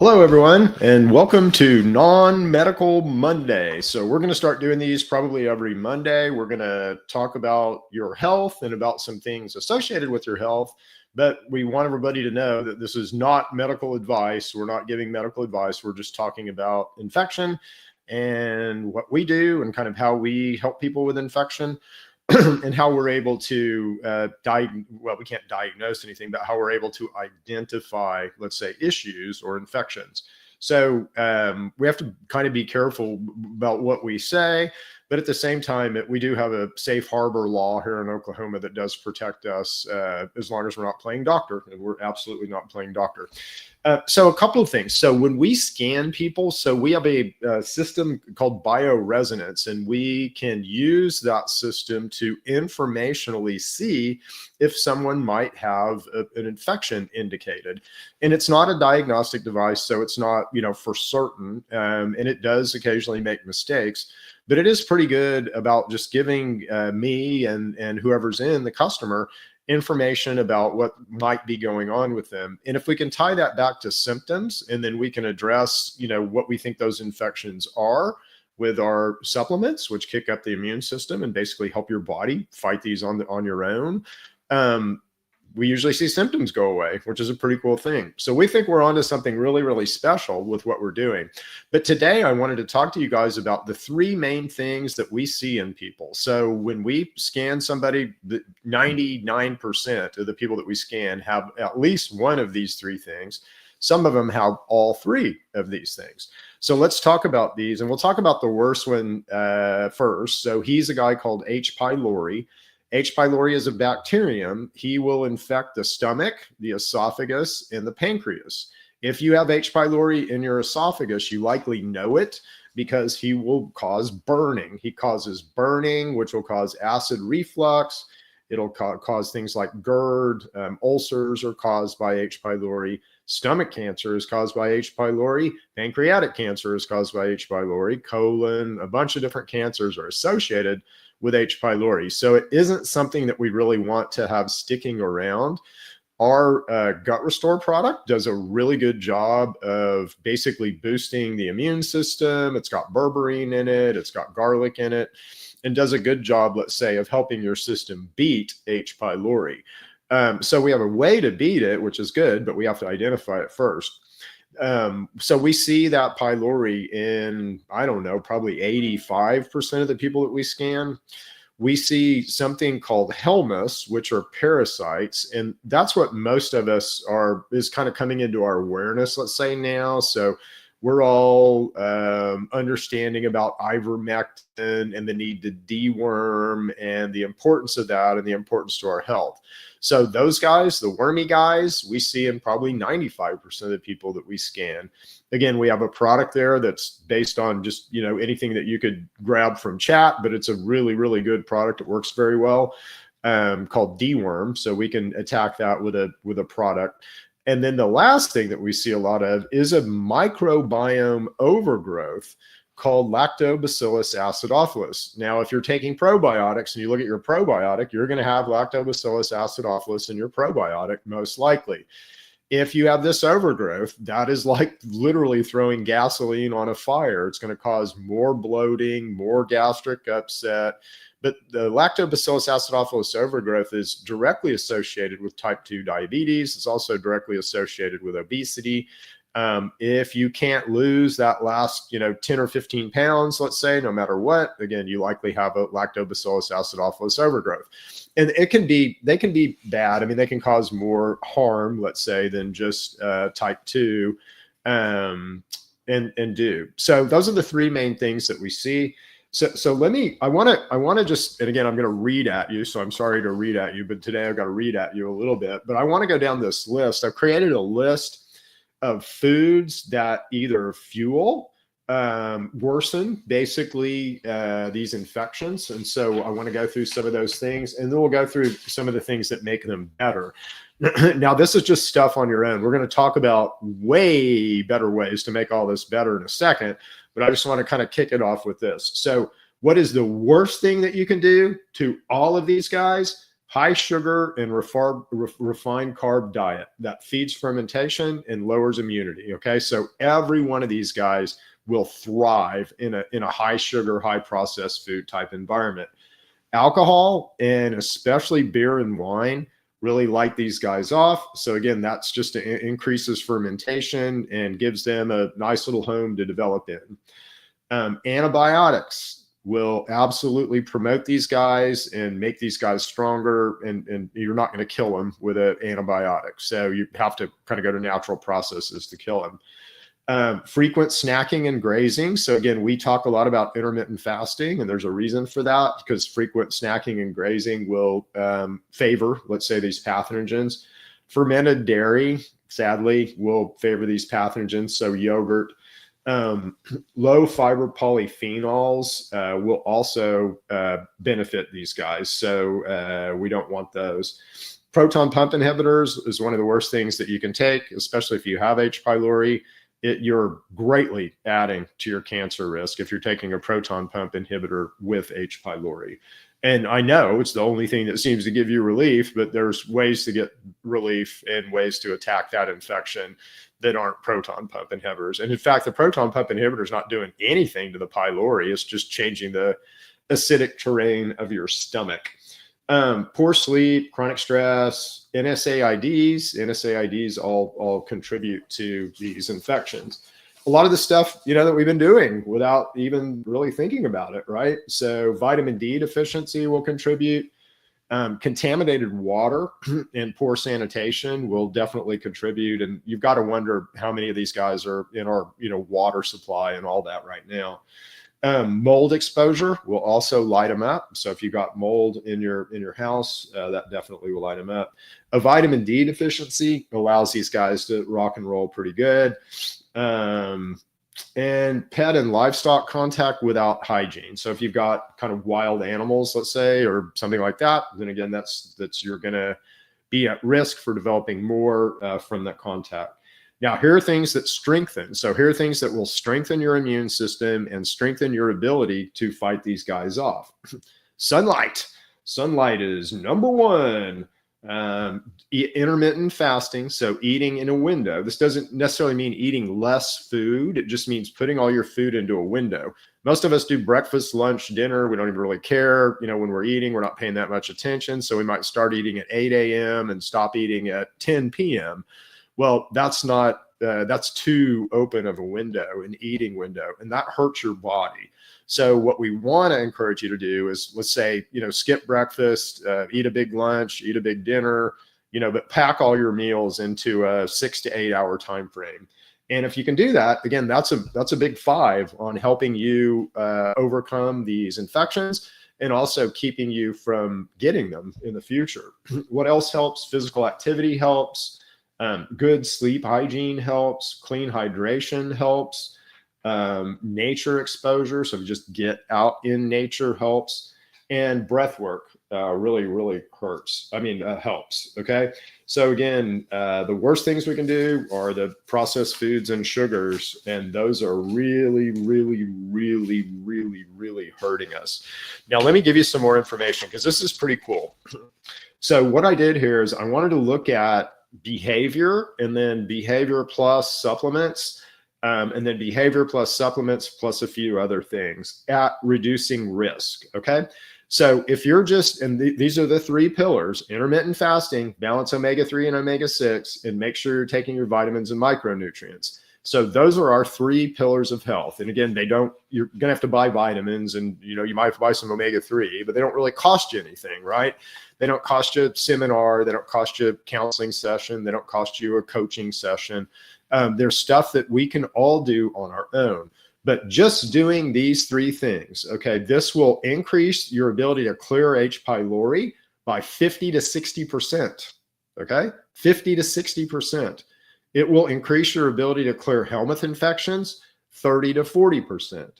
Hello, everyone, and welcome to Non-Medical Monday. So we're going to start doing these probably every Monday. We're going to talk about your health and about some things associated with your health, but we want everybody to know that this is not medical advice. We're not giving medical advice. We're just talking about infection and what we do and kind of how we help people with infection. And how we're able to we can't diagnose anything, but how we're able to identify, let's say, issues or infections. So we have to kind of be careful about what we say, but at the same time, we do have a safe harbor law here in Oklahoma that does protect us as long as we're not playing doctor, and we're absolutely not playing doctor. So a couple of things. So when we scan people, so we have a system called bioresonance, and we can use that system to informationally see if someone might have an infection indicated. And it's not a diagnostic device, so it's not, for certain, and it does occasionally make mistakes, but it is pretty good about just giving me and whoever's in the customer information about what might be going on with them. And if we can tie that back to symptoms, and then we can address, what we think those infections are with our supplements, which kick up the immune system and basically help your body fight these on your own. We usually see symptoms go away, which is a pretty cool thing. So we think we're onto something really, really special with what we're doing. But today I wanted to talk to you guys about the three main things that we see in people. So when we scan somebody, 99% of the people that we scan have at least one of these three things. Some of them have all three of these things. So let's talk about these, and we'll talk about the worst one first. So he's a guy called H. pylori. H. pylori is a bacterium. He will infect the stomach, the esophagus, and the pancreas. If you have H. pylori in your esophagus, you likely know it because he will cause burning. He causes burning, which will cause acid reflux. It'll cause things like GERD. Ulcers are caused by H. pylori. Stomach cancer is caused by H. pylori. Pancreatic cancer is caused by H. pylori. Colon, a bunch of different cancers are associated with H. pylori. So it isn't something that we really want to have sticking around. Our Gut Restore product does a really good job of basically boosting the immune system. It's got berberine in it. It's got garlic in it, and does a good job, let's say, of helping your system beat H. pylori. So we have a way to beat it, which is good, but we have to identify it first. So we see that pylori in, I don't know, probably 85% of the people that we scan. We see something called helminths, which are parasites. And that's what most of us is kind of coming into our awareness, let's say now. So we're all understanding about ivermectin and the need to deworm and the importance of that and the importance to our health. So those guys, the wormy guys, we see in probably 95% of the people that we scan. Again, we have a product there that's based on just, anything that you could grab from chat, but it's a really, really good product. It works very well, called deworm. So we can attack that with a product. And then the last thing that we see a lot of is a microbiome overgrowth called Lactobacillus acidophilus. Now, if you're taking probiotics and you look at your probiotic, you're going to have Lactobacillus acidophilus in your probiotic, most likely. If you have this overgrowth, that is like literally throwing gasoline on a fire. It's going to cause more bloating, more gastric upset. But the Lactobacillus acidophilus overgrowth is directly associated with type 2 diabetes. It's also directly associated with obesity. If you can't lose that last, 10 or 15 pounds, let's say, no matter what, again, you likely have a Lactobacillus acidophilus overgrowth. And they can be bad. I mean, they can cause more harm, let's say, than just type 2 and do. So those are the three main things that we see. So I want to just, and again, I'm going to read at you. So I'm sorry to read at you, but today I've got to read at you a little bit, but I want to go down this list. I've created a list of foods that either fuel, worsen basically these infections. And so I want to go through some of those things, and then we'll go through some of the things that make them better. Now, this is just stuff on your own. We're going to talk about way better ways to make all this better in a second, but I just want to kind of kick it off with this. So what is the worst thing that you can do to all of these guys? high sugar and refined carb diet that feeds fermentation and lowers immunity. Okay, so every one of these guys will thrive in a high sugar, high processed food type environment. Alcohol, and especially beer and wine, really light these guys off. So again, that's just increases fermentation and gives them a nice little home to develop in. Antibiotics will absolutely promote these guys and make these guys stronger, and you're not going to kill them with an antibiotic. So you have to kind of go to natural processes to kill them. Frequent snacking and grazing. So again, we talk a lot about intermittent fasting, and there's a reason for that, because frequent snacking and grazing will favor, let's say, these pathogens. Fermented dairy, sadly, will favor these pathogens. So yogurt. Low fiber polyphenols will also benefit these guys. So we don't want those. Proton pump inhibitors is one of the worst things that you can take, especially if you have H. pylori. You're greatly adding to your cancer risk if you're taking a proton pump inhibitor with H. pylori. And I know it's the only thing that seems to give you relief, but there's ways to get relief and ways to attack that infection that aren't proton pump inhibitors. And in fact, the proton pump inhibitor is not doing anything to the pylori. It's just changing the acidic terrain of your stomach. Poor sleep, chronic stress, NSAIDs all contribute to these infections. A lot of the stuff, that we've been doing without even really thinking about it, right? So vitamin D deficiency will contribute. Contaminated water and poor sanitation will definitely contribute. And you've got to wonder how many of these guys are in our, water supply and all that right now. Mold exposure will also light them up. So if you got mold in your house, that definitely will light them up. A vitamin D deficiency allows these guys to rock and roll pretty good. And pet and livestock contact without hygiene. So if you've got kind of wild animals, let's say, or something like that, then again, that's you're going to be at risk for developing more from that contact. Now, here are things that strengthen. So here are things that will strengthen your immune system and strengthen your ability to fight these guys off. Sunlight. Sunlight is number one. Intermittent fasting, so eating in a window. This doesn't necessarily mean eating less food. It just means putting all your food into a window. Most of us do breakfast, lunch, dinner. We don't even really care. When we're eating, we're not paying that much attention. So we might start eating at 8 a.m. and stop eating at 10 p.m. Well, that's too open of a window, an eating window, and that hurts your body. So what we want to encourage you to do is, let's say, skip breakfast, eat a big lunch, eat a big dinner, but pack all your meals into a 6 to 8 hour time frame. And if you can do that, again, that's a big 5 on helping you overcome these infections and also keeping you from getting them in the future. What else helps? Physical activity helps. Good sleep hygiene helps. Clean hydration helps. Nature exposure, so just get out in nature, helps. And breath work really helps. Okay, so again, the worst things we can do are the processed foods and sugars, and those are really hurting us. Now let me give you some more information, because this is pretty cool. So what I did here is I wanted to look at behavior, and then behavior plus supplements, and then behavior plus supplements plus a few other things at reducing risk. Okay, so if you're just, and these are the 3 pillars: intermittent fasting, balance omega-3 and omega-6, and make sure you're taking your vitamins and micronutrients. So those are our 3 pillars of health. And again, you're gonna have to buy vitamins, and you might have to buy some omega-3, but they don't really cost you anything, right? They don't cost you a seminar. They don't cost you a counseling session. They don't cost you a coaching session. There's stuff that we can all do on our own. But just doing these 3 things, okay, this will increase your ability to clear H. pylori by 50 to 60%, okay? 50 to 60%. It will increase your ability to clear helminth infections 30 to 40%.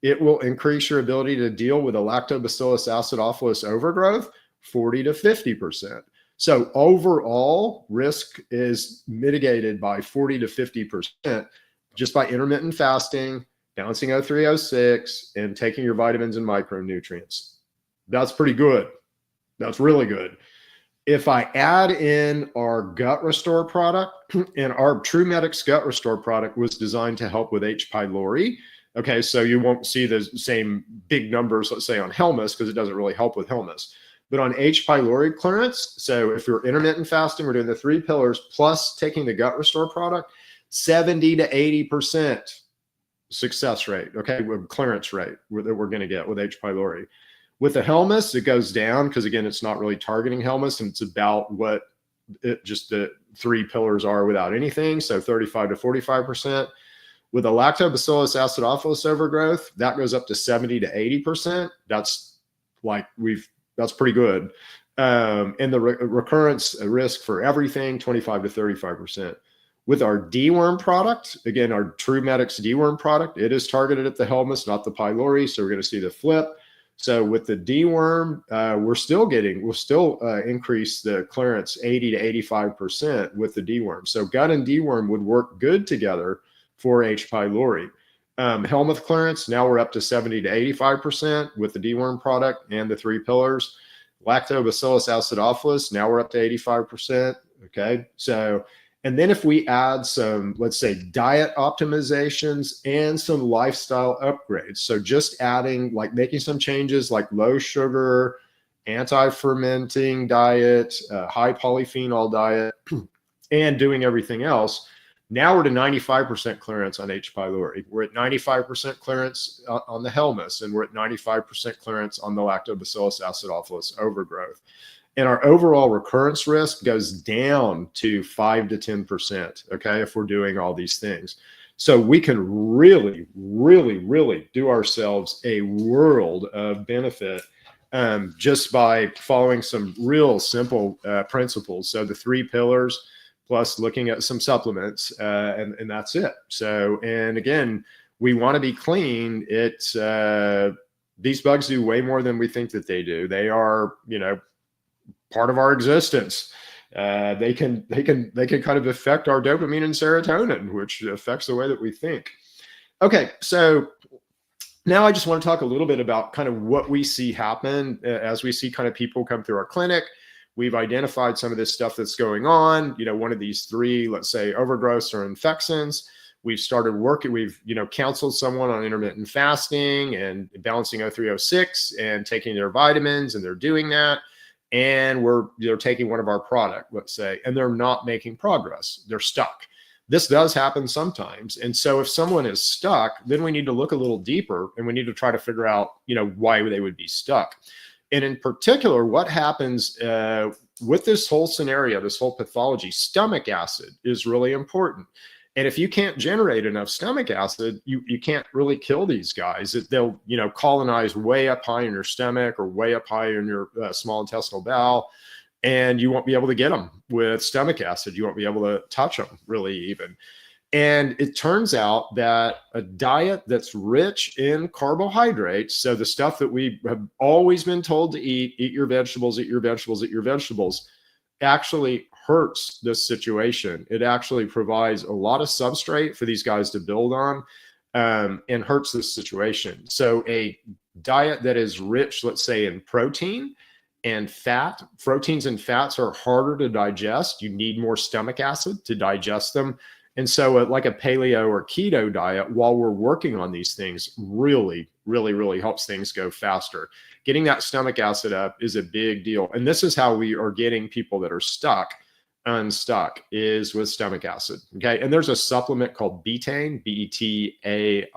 It will increase your ability to deal with a lactobacillus acidophilus overgrowth 40 to 50%. So overall risk is mitigated by 40 to 50% just by intermittent fasting, balancing O3, O6, and taking your vitamins and micronutrients. That's pretty good. That's really good. if I add in our gut restore product, and our TrueMedix gut restore product was designed to help with H. pylori. Okay, so you won't see the same big numbers, let's say on Helmus, because it doesn't really help with Helmus. But on H. pylori clearance, so if you're intermittent fasting, we're doing the 3 pillars plus taking the gut restore product, 70 to 80% success rate, okay, with clearance rate that we're going to get with H. pylori. With the Helmus, it goes down because, again, it's not really targeting Helmus, and it's about what just the 3 pillars are without anything, so 35 to 45%. With a lactobacillus acidophilus overgrowth, that goes up to 70 to 80%. That's like that's pretty good. And the recurrence risk for everything, 25 to 35%. With our deworm product, again, our TrueMedix deworm product, it is targeted at the Helmus, not the pylori, so we're going to see the flip. So with the deworm, we'll still increase the clearance 80 to 85% with the deworm. So gut and deworm would work good together for H. pylori. Helminth clearance, now we're up to 70 to 85% with the deworm product and the 3 pillars. Lactobacillus acidophilus, now we're up to 85%. Okay, so, and then if we add some, let's say, diet optimizations and some lifestyle upgrades, so just adding, like making some changes like low sugar, anti-fermenting diet, high polyphenol diet, and doing everything else, now we're to 95% clearance on H. pylori. We're at 95% clearance on the Helmus, and we're at 95% clearance on the lactobacillus acidophilus overgrowth. And our overall recurrence risk goes down to 5 to 10%, okay, if we're doing all these things. So we can really, really, really do ourselves a world of benefit just by following some real simple principles. So the 3 pillars, plus looking at some supplements, and that's it. So, and again, we want to be clean. It's these bugs do way more than we think that they do. They are, part of our existence. They can kind of affect our dopamine and serotonin, which affects the way that we think. Okay, so now I just want to talk a little bit about kind of what we see happen as we see kind of people come through our clinic. We've identified some of this stuff that's going on. One of these 3, let's say, overgrowths or infections. We've started working. We've, counseled someone on intermittent fasting and balancing 0306 and taking their vitamins, and they're doing that. And they're taking one of our product, let's say, and they're not making progress. They're stuck. This does happen sometimes. And so if someone is stuck, then we need to look a little deeper, and we need to try to figure out, why they would be stuck. And in particular, what happens with this whole scenario, this whole pathology, stomach acid is really important. And if you can't generate enough stomach acid, you can't really kill these guys. They'll, colonize way up high in your stomach or way up high in your small intestinal bowel, and you won't be able to get them with stomach acid. You won't be able to touch them really even. And it turns out that a diet that's rich in carbohydrates, so the stuff that we have always been told to eat your vegetables, eat your vegetables, eat your vegetables, actually hurts this situation. It actually provides a lot of substrate for these guys to build on, and hurts this situation. So a diet that is rich, let's say, in protein and fat. Proteins and fats are harder to digest. You need more stomach acid to digest them. And so like a paleo or keto diet, while we're working on these things, really, really, really helps things go faster. Getting that stomach acid up is a big deal. And this is how we are getting people that are stuck unstuck, is with stomach acid. Okay. And there's a supplement called betaine, betaine,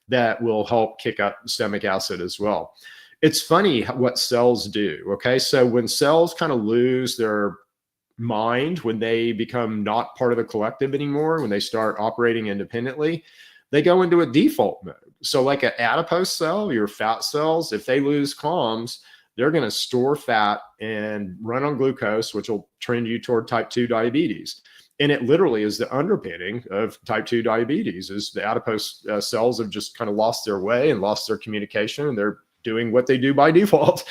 that will help kick up stomach acid as well. It's funny what cells do. Okay. So when cells kind of lose their mind, when they become not part of the collective anymore, when they start operating independently, they go into a default mode. So like an adipose cell, your fat cells, if they lose comms, they're going to store fat and run on glucose, which will trend you toward type 2 diabetes. And it literally is the underpinning of type 2 diabetes, is the adipose cells have just kind of lost their way and lost their communication, and they're doing what they do by default.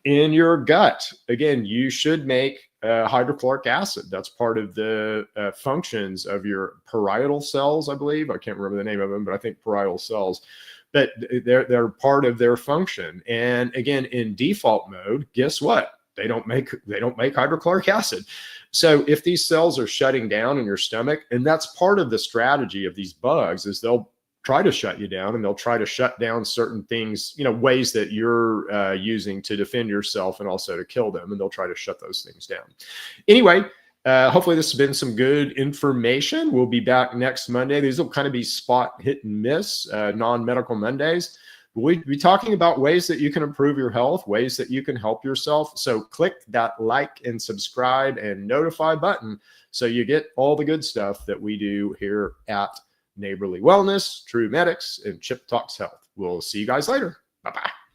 In your gut, again, you should make hydrochloric acid. That's part of the functions of your parietal cells, I believe. I can't remember the name of them, but I think parietal cells. But they're part of their function. And again, in default mode, guess what? they don't make hydrochloric acid. So if these cells are shutting down in your stomach, and that's part of the strategy of these bugs, is they'll try to shut you down, and they'll try to shut down certain things, ways that you're using to defend yourself and also to kill them, and they'll try to shut those things down. Anyway, hopefully this has been some good information. We'll be back next Monday. These will kind of be spot hit and miss, non-medical Mondays. We'll be talking about ways that you can improve your health, ways that you can help yourself. So click that like and subscribe and notify button so you get all the good stuff that we do here at Neighborly Wellness, True Medics, and Chip Talks Health. We'll see you guys later. Bye-bye.